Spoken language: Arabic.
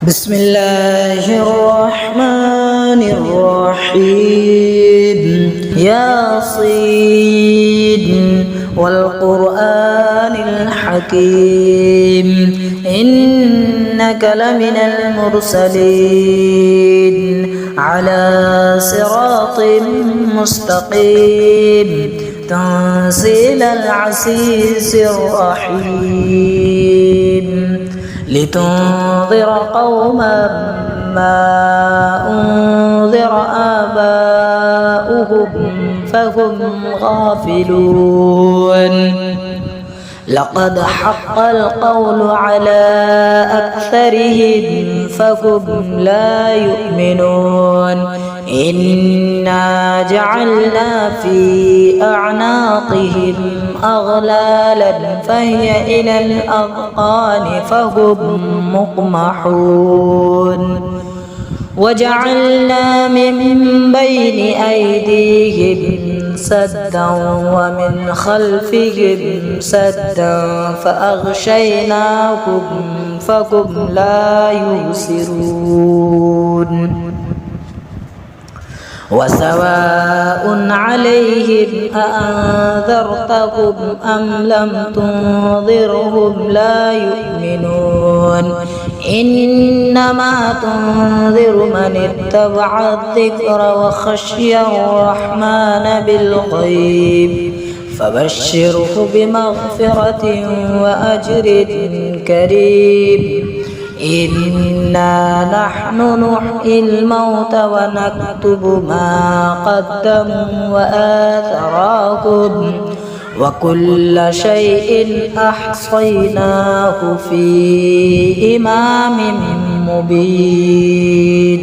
بسم الله الرحمن الرحيم ياسين والقرآن الحكيم إنك لمن المرسلين على صراط مستقيم تنزيل العزيز الرحيم لتنذر قوما ما أنذر آباؤهم فهم غافلون لقد حق القول على أكثرهم فهم لا يؤمنون إنا جعلنا في أعناقهم أغلالا فهي إلى الأذقان فهم مقمحون وجعلنا من بين أيديهم سدا ومن خلفهم سدا فأغشيناهم فهم لا يبصرون وسواء عليهم أأنذرتهم أم لم تنذرهم لا يؤمنون إنما تنذر من اتبع الذكر وخشي الرحمن بالغيب فبشره بمغفرة وأجر كريم إنا نحن نحيي الموتى ونكتب ما قدموا وآثارهم وكل شيء أحصيناه في إمام مبين.